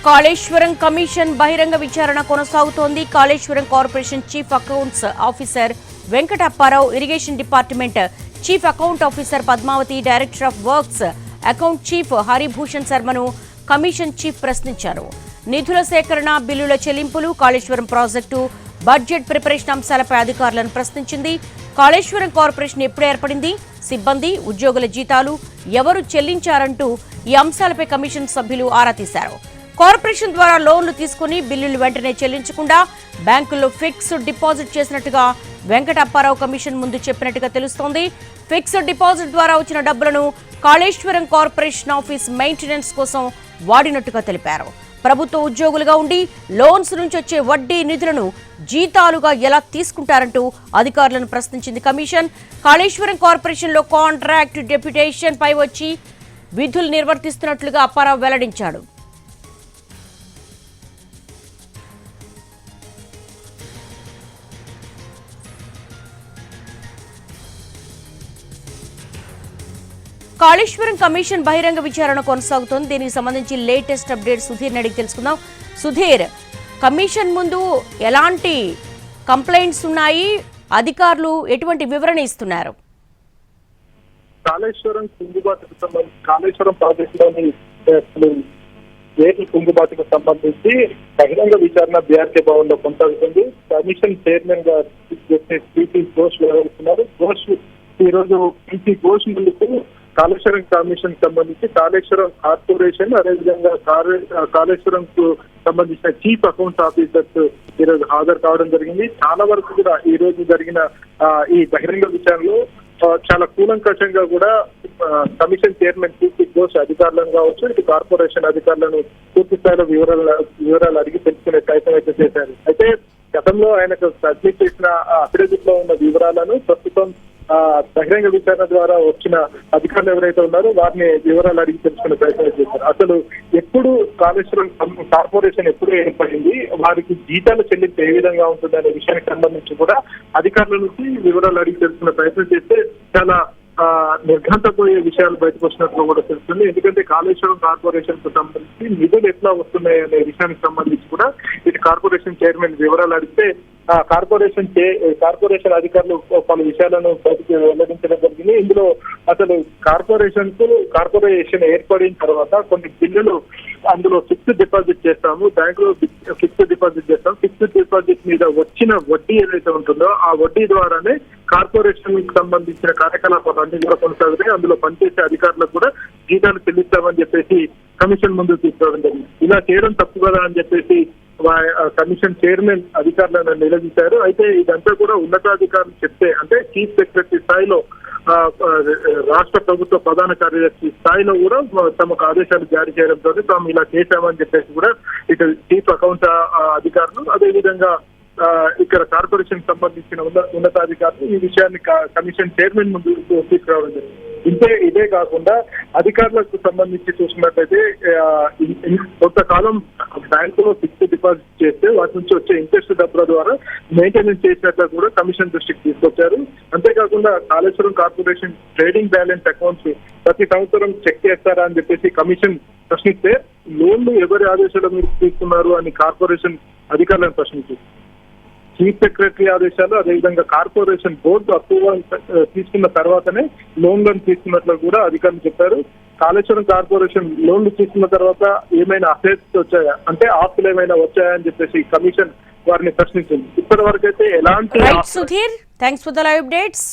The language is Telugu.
కాళేశ్వరం కమిషన్ బహిరంగ విచారణ కొనసాగుతోంది. Kaleshwaram corporation chief accounts officer Venkata Apparao, irrigation department chief account officer Padmavathi, director of works account chief Haribhushan శర్మను కమిషన్ చీఫ్ ప్రశ్నించారు. నిధుల సేకరణ, బిల్లుల చెల్లింపులు, కాళేశ్వరం ప్రాజెక్టు, బడ్జెట్ ప్రిపరేషన్ అంశాలపై అధికారులను ప్రశ్నించింది. కాళేశ్వరం కార్పొరేషన్ ఎప్పుడు ఏర్పడింది, సిబ్బంది, ఉద్యోగుల జీతాలు ఎవరు చెల్లించారంటూ ఈ అంశాలపై కమిషన్ సభ్యులు ఆరా తీశారు. కార్పొరేషన్ ద్వారా లోన్లు తీసుకుని బిల్లులు వెంటనే చెల్లించకుండా బ్యాంకుల్లో ఫిక్స్డ్ డిపాజిట్ చేసినట్టుగా వెంకట అప్పారావు కమిషన్ ముందు చెప్పినట్టుగా తెలుస్తోంది. ఫిక్స్డ్ డిపాజిట్ ద్వారా వచ్చిన డబ్బులను కాళేశ్వరం కార్పొరేషన్ ఆఫీస్ మెయింటెనెన్స్ కోసం వాడినట్టుగా తెలిపారు. ప్రభుత్వ ఉద్యోగులుగా ఉండి లోన్స్ నుంచి వచ్చే వడ్డీ నిధులను జీతాలుగా ఎలా తీసుకుంటారంటూ అధికారులను ప్రశ్నించింది కమిషన్. కాళేశ్వరం కార్పొరేషన్లో కాంట్రాక్ట్ డెప్యుటేషన్ పై వచ్చి విధులు నిర్వర్తిస్తున్నట్లుగా అప్పారావు వెల్లడించాడు. కాళేశ్వరం కమిషన్ బహిరంగ విచారణ కొనసాగుతోంది. దీనికి సంబంధించి లేటెస్ట్ అప్డేట్ సుధీర్ అడిగి తెలుసుకుందాం. సుధీర్, కమిషన్ ముందు ఎలాంటి కంప్లైంట్స్ ఉన్నాయి, అధికారులు ఎటువంటి వివరణ ఇస్తున్నారు? కాళేశ్వరం కుంగుబాటుకు సంబంధించి కాళేశ్వరం ప్రాజెక్టులోని రేట్ల కుంగుబాటుకు సంబంధించి బహిరంగ విచారణ బీఆర్కే భవన్ లో కొనసాగుతుంది. కమిషన్ చైర్మన్ గా పీపీ ఘోష్ వ్యవహరిస్తున్నారు. ఘోష్ ఈ రోజు పీపీ ఘోష్ ముందుకు కాళేశ్వరం కమిషన్ సంబంధించి కాళేశ్వరం కార్పొరేషన్, అదేవిధంగా కాళేశ్వరం కు సంబంధించిన చీఫ్ అకౌంట్స్ ఆఫీసర్స్ ఈ రోజు హాజరు కావడం జరిగింది. చాలా వరకు కూడా ఈ రోజు జరిగిన ఈ బహిరంగ విచారణలో చాలా కూలంకషంగా కూడా కమిషన్ చైర్మన్ పీపీ ఘోష్ అధికారులను కావచ్చు, ఇటు కార్పొరేషన్ అధికారులను పూర్తి స్థాయిలో వివరాలు అడిగి తెలుసుకునే ప్రయత్నం అయితే చేశారు. అయితే గతంలో ఆయనకు సబ్మిట్ చేసిన అఫిడవిట్ లో ఉన్న వివరాలను ప్రస్తుతం బహిరంగ విచారణ ద్వారా వచ్చిన అధికారులు ఎవరైతే ఉన్నారో వారిని వివరాలు అడిగి తెలుసుకునే ప్రయత్నం చేశారు. అసలు ఎప్పుడు కాళేశ్వరం కార్పొరేషన్ ఎప్పుడు ఏర్పడింది, వారికి జీతాలు చెల్లింపు ఏ విధంగా ఉంటుంది అనే విషయానికి సంబంధించి కూడా అధికారుల నుంచి వివరాలు అడిగి తెలుసుకునే ప్రయత్నం చేస్తే చాలా నిర్ఘంతపోయే విషయాలు బయటకు వచ్చినట్లు కూడా తెలుస్తుంది. ఎందుకంటే కాళేశ్వరం కార్పొరేషన్ కు సంబంధించి నిధులు ఎట్లా వస్తున్నాయి అనే విషయానికి సంబంధించి కూడా ఇటు కార్పొరేషన్ చైర్మన్ వివరాలు అడిగితే కార్పొరేషన్ అధికారులు పలు విషయాలను బయటకు వెల్లడించడం జరిగింది. ఇందులో అసలు కార్పొరేషన్ ఏర్పడిన తర్వాత కొన్ని బిల్లులు అందులో ఫిక్స్డ్ డిపాజిట్ చేస్తాము, బ్యాంకులో ఫిక్స్డ్ డిపాజిట్ చేస్తాం. ఫిక్స్డ్ డిపాజిట్ మీద వచ్చిన వడ్డీ ఏదైతే ఉంటుందో ఆ వడ్డీ ద్వారానే కార్పొరేషన్ కి సంబంధించిన కార్యకలాపాలు అన్ని కూడా కొనసాగుతాయి. అందులో పనిచేసే అధికారులకు కూడా జీతాలు చెల్లిస్తామని చెప్పేసి కమిషన్ ముందు తీసుకోవడం జరిగింది. ఇలా చేయడం తప్పు కదా అని చెప్పేసి కమిషన్ చైర్మన్ అధికారులను నిలదీశారు. అయితే ఇదంతా కూడా ఉన్నతాధికారులు చెప్తే, అంటే చీఫ్ సెక్రటరీ స్థాయిలో రాష్ట్ర ప్రభుత్వ ప్రధాన కార్యదర్శి స్థాయిలో కూడా తమకు ఆదేశాలు జారీ చేయడంతో తాము ఇలా చేశామని చెప్పేసి కూడా ఇటు చీఫ్ అకౌంట్స్ అధికారులు, అదేవిధంగా ఇక్కడ కార్పొరేషన్ సంబంధించిన ఉన్నతాధికారులు ఈ విషయాన్ని కమిషన్ చైర్మన్ ముందు తీసుకురావడం జరిగింది. ఇదే కాకుండా అధికారులకు సంబంధించి చూసుకున్నట్లయితే కొంతకాలం బ్యాంకులో ఫిక్స్డ్ డిపాజిట్ చేస్తే వాటి నుంచి వచ్చే ఇంట్రెస్ట్ డబ్బుల ద్వారా మెయింటెనెన్స్ చేసినట్లు కూడా కమిషన్ దృష్టికి తీసుకొచ్చారు. అంతేకాకుండా Kaleshwaram corporation trading balance accounts ప్రతి సంవత్సరం చెక్ చేస్తారా అని చెప్పేసి కమిషన్ ప్రశ్నిస్తే లోన్లు ఎవరి ఆదేశాల మీద తీసుకున్నారు అని కార్పొరేషన్ అధికారులను ప్రశ్నించారు. చీఫ్ సెక్రటరీ ఆదేశాలు, అదేవిధంగా కార్పొరేషన్ బోర్డు అప్రూవల్ తీసుకున్న తర్వాతనే లోన్లను తీసుకున్నట్లు కూడా అధికారులు చెప్పారు. కాళేశ్వరం కార్పొరేషన్ లోన్లు తీసుకున్న తర్వాత ఏమైనా అసెట్స్ వచ్చాయా, అంటే ఆస్తులు ఏమైనా వచ్చాయా అని చెప్పేసి కమిషన్ వారిని ప్రశ్నించింది. ఇప్పటి వరకు అయితే ఎలాంటి Sudheer, thanks for the live updates.